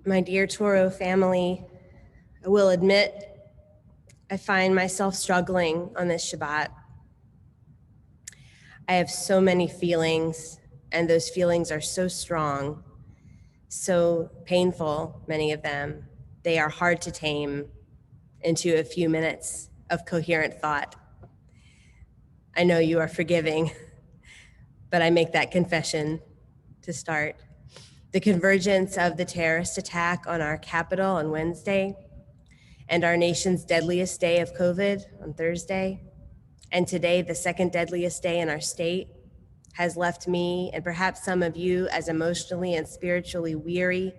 My dear Toro family, I will admit I find myself struggling on this Shabbat. I have so many feelings, and those feelings are so strong, so painful, many of them. They are hard to tame into a few minutes of coherent thought. I know you are forgiving, but I make that confession to start. The convergence of the terrorist attack on our Capitol on Wednesday and our nation's deadliest day of COVID on Thursday, and today the second deadliest day in our state, has left me and perhaps some of you as emotionally and spiritually weary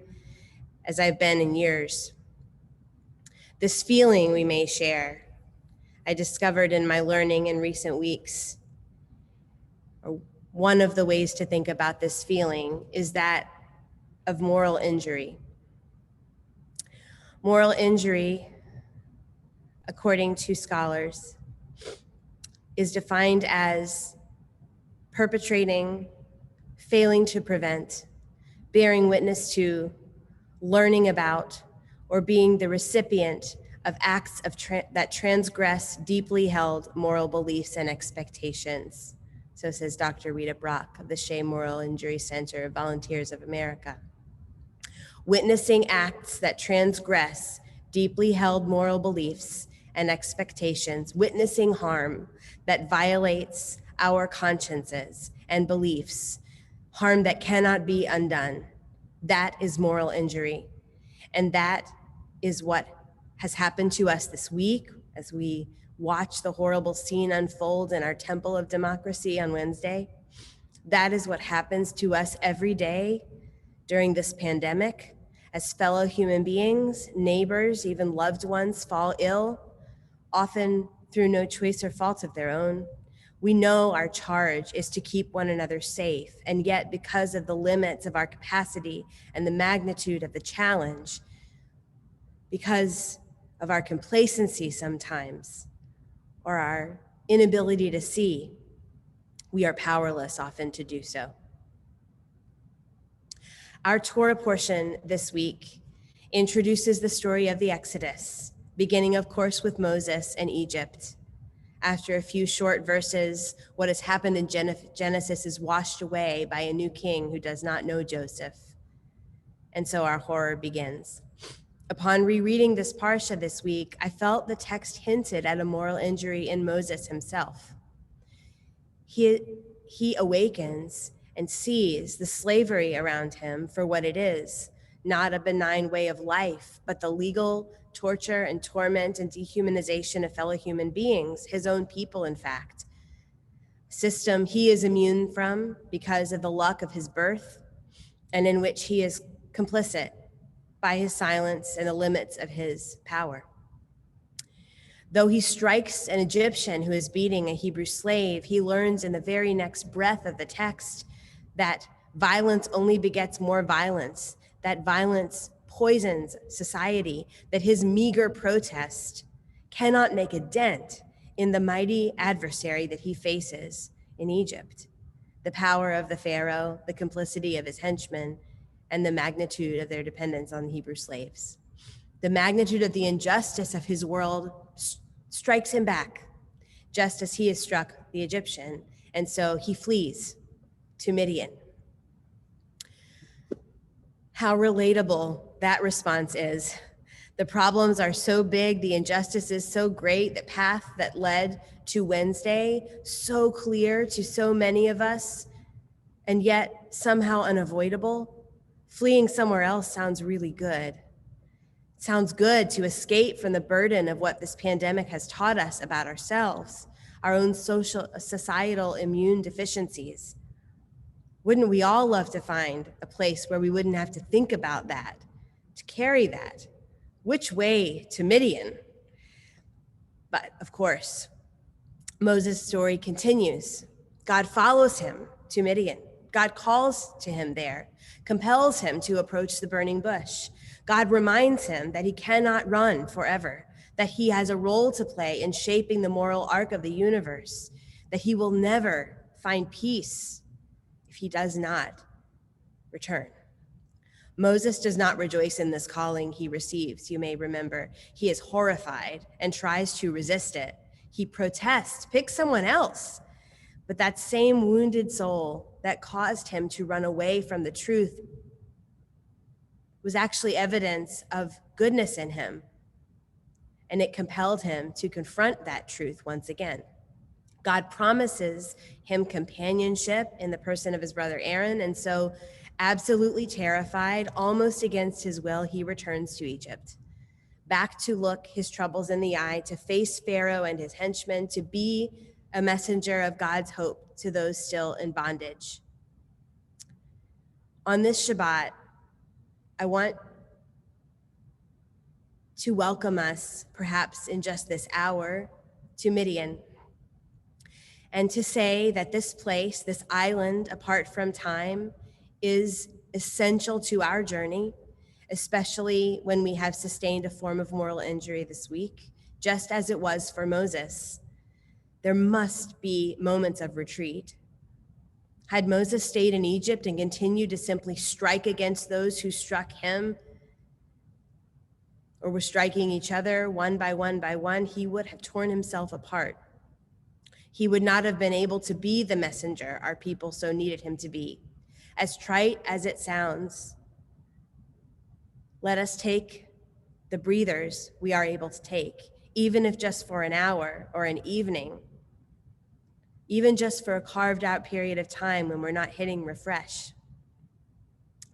as I've been in years. This feeling we may share, I discovered in my learning in recent weeks. One of the ways to think about this feeling is that of moral injury. Moral injury, according to scholars, is defined as perpetrating, failing to prevent, bearing witness to, learning about, or being the recipient of acts that transgress deeply held moral beliefs and expectations. So says Dr. Rita Brock of the Shea Moral Injury Center of Volunteers of America. Witnessing acts that transgress deeply held moral beliefs and expectations, witnessing harm that violates our consciences and beliefs, harm that cannot be undone. That is moral injury. And that is what has happened to us this week as we watch the horrible scene unfold in our temple of democracy on Wednesday. That is what happens to us every day during this pandemic as fellow human beings, neighbors, even loved ones fall ill, often through no choice or fault of their own. We know our charge is to keep one another safe, and yet because of the limits of our capacity and the magnitude of the challenge, because of our complacency sometimes, or our inability to see, we are powerless often to do so. Our Torah portion this week introduces the story of the Exodus, beginning, of course, with Moses and Egypt. After a few short verses, what has happened in Genesis is washed away by a new king who does not know Joseph. And so our horror begins. Upon rereading this parsha this week, I felt the text hinted at a moral injury in Moses himself. He awakens and sees the slavery around him for what it is, not a benign way of life, but the legal torture and torment and dehumanization of fellow human beings, his own people, in fact. System he is immune from because of the luck of his birth, and in which he is complicit by his silence and the limits of his power. Though he strikes an Egyptian who is beating a Hebrew slave, he learns in the very next breath of the text that violence only begets more violence, that violence poisons society, that his meager protest cannot make a dent in the mighty adversary that he faces in Egypt. The power of the Pharaoh, the complicity of his henchmen, and the magnitude of their dependence on Hebrew slaves. The magnitude of the injustice of his world strikes him back, just as he has struck the Egyptian, and so he flees to Midian. How relatable that response is. The problems are so big, the injustice is so great, the path that led to Wednesday, so clear to so many of us, and yet somehow unavoidable. Fleeing somewhere else sounds really good. It sounds good to escape from the burden of what this pandemic has taught us about ourselves, our own societal immune deficiencies. Wouldn't we all love to find a place where we wouldn't have to think about that, to carry that? Which way to Midian? But of course, Moses' story continues. God follows him to Midian. God calls to him there, compels him to approach the burning bush. God reminds him that he cannot run forever, that he has a role to play in shaping the moral arc of the universe, that he will never find peace if he does not return. Moses does not rejoice in this calling he receives, you may remember. He is horrified and tries to resist it. He protests, pick someone else. But that same wounded soul that caused him to run away from the truth was actually evidence of goodness in him. And it compelled him to confront that truth once again. God promises him companionship in the person of his brother Aaron, and so absolutely terrified, almost against his will, he returns to Egypt, back to look his troubles in the eye, to face Pharaoh and his henchmen, to be a messenger of God's hope to those still in bondage. On this Shabbat, I want to welcome us, perhaps in just this hour, to Midian, and to say that this place, this island apart from time, is essential to our journey, especially when we have sustained a form of moral injury this week, just as it was for Moses. There must be moments of retreat. Had Moses stayed in Egypt and continued to simply strike against those who struck him or were striking each other one by one, he would have torn himself apart. He would not have been able to be the messenger our people so needed him to be. As trite as it sounds, let us take the breathers we are able to take, even if just for an hour or an evening, even just for a carved out period of time when we're not hitting refresh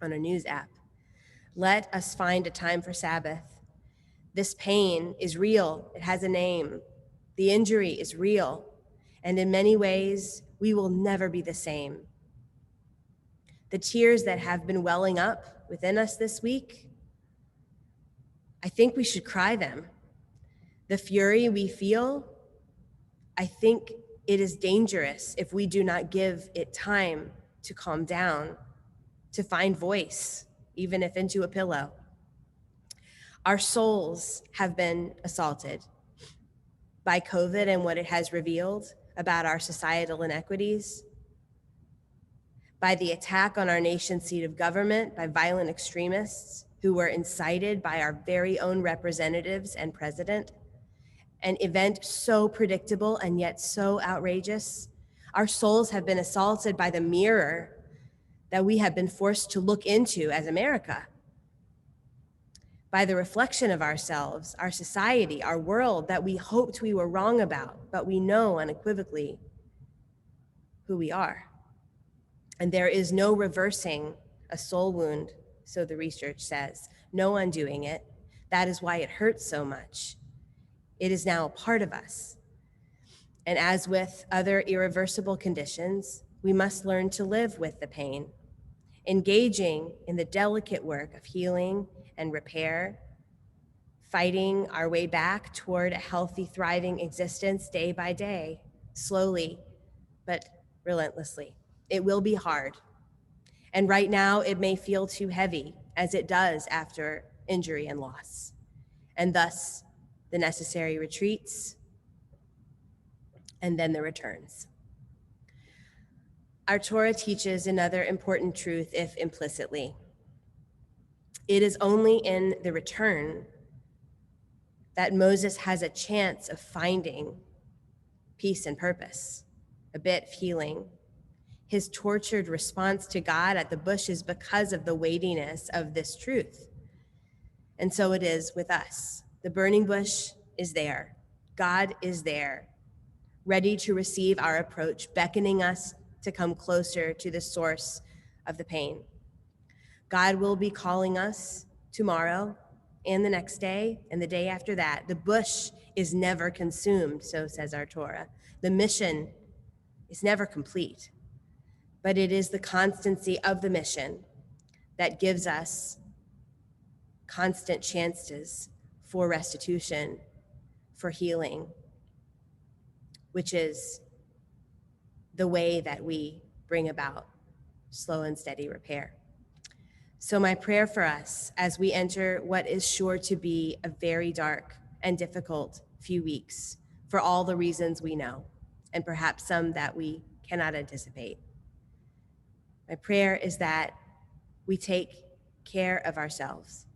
on a news app. Let us find a time for Sabbath. This pain is real. It has a name. The injury is real. And in many ways, we will never be the same. The tears that have been welling up within us this week, I think we should cry them. The fury we feel, I think it is dangerous if we do not give it time to calm down, to find voice, even if into a pillow. Our souls have been assaulted by COVID and what it has revealed about our societal inequities, by the attack on our nation's seat of government by violent extremists who were incited by our very own representatives and president, an event so predictable and yet so outrageous. Our souls have been assaulted by the mirror that we have been forced to look into as America, by the reflection of ourselves, our society, our world that we hoped we were wrong about, but we know unequivocally who we are. And there is no reversing a soul wound, so the research says, no undoing it. That is why it hurts so much. It is now a part of us. And as with other irreversible conditions, we must learn to live with the pain, engaging in the delicate work of healing and repair, fighting our way back toward a healthy, thriving existence day by day, slowly, but relentlessly. It will be hard. And right now, it may feel too heavy, as it does after injury and loss. And thus, the necessary retreats, and then the returns. Our Torah teaches another important truth, if implicitly. It is only in the return that Moses has a chance of finding peace and purpose, a bit of healing. His tortured response to God at the bush is because of the weightiness of this truth. And so it is with us. The burning bush is there. God is there, ready to receive our approach, beckoning us to come closer to the source of the pain. God will be calling us tomorrow and the next day and the day after that. The bush is never consumed, so says our Torah. The mission is never complete, but it is the constancy of the mission that gives us constant chances for restitution, for healing, which is the way that we bring about slow and steady repair. So my prayer for us as we enter what is sure to be a very dark and difficult few weeks for all the reasons we know, and perhaps some that we cannot anticipate. My prayer is that we take care of ourselves,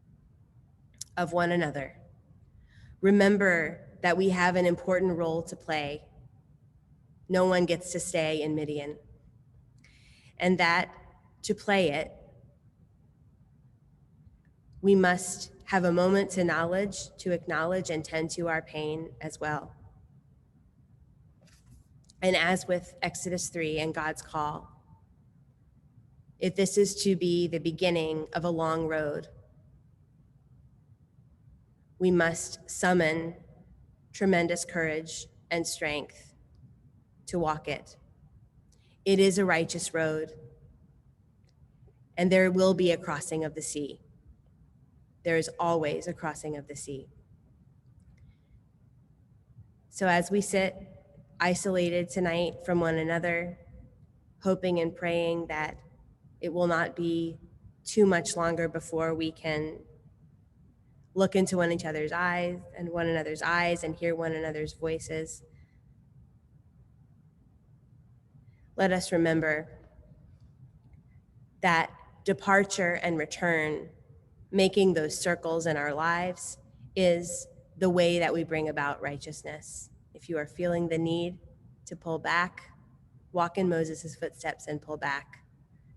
of one another. Remember that we have an important role to play. No one gets to stay in Midian. And that to play it, we must have a moment to acknowledge and tend to our pain as well. And as with Exodus 3 and God's call, if this is to be the beginning of a long road, we must summon tremendous courage and strength to walk it. It is a righteous road, and there will be a crossing of the sea. There is always a crossing of the sea. So as we sit isolated tonight from one another, hoping and praying that it will not be too much longer before we can look into one another's eyes and hear one another's voices. Let us remember that departure and return, making those circles in our lives, is the way that we bring about righteousness. If you are feeling the need to pull back, walk in Moses' footsteps and pull back,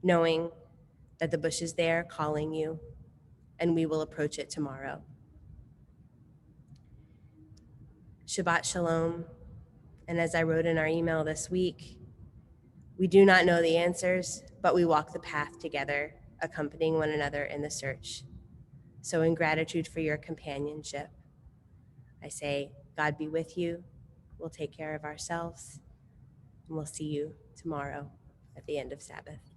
knowing that the bush is there calling you, and we will approach it tomorrow. Shabbat Shalom. And as I wrote in our email this week, we do not know the answers, but we walk the path together, accompanying one another in the search. So in gratitude for your companionship, I say, God be with you. We'll take care of ourselves, and we'll see you tomorrow at the end of Sabbath.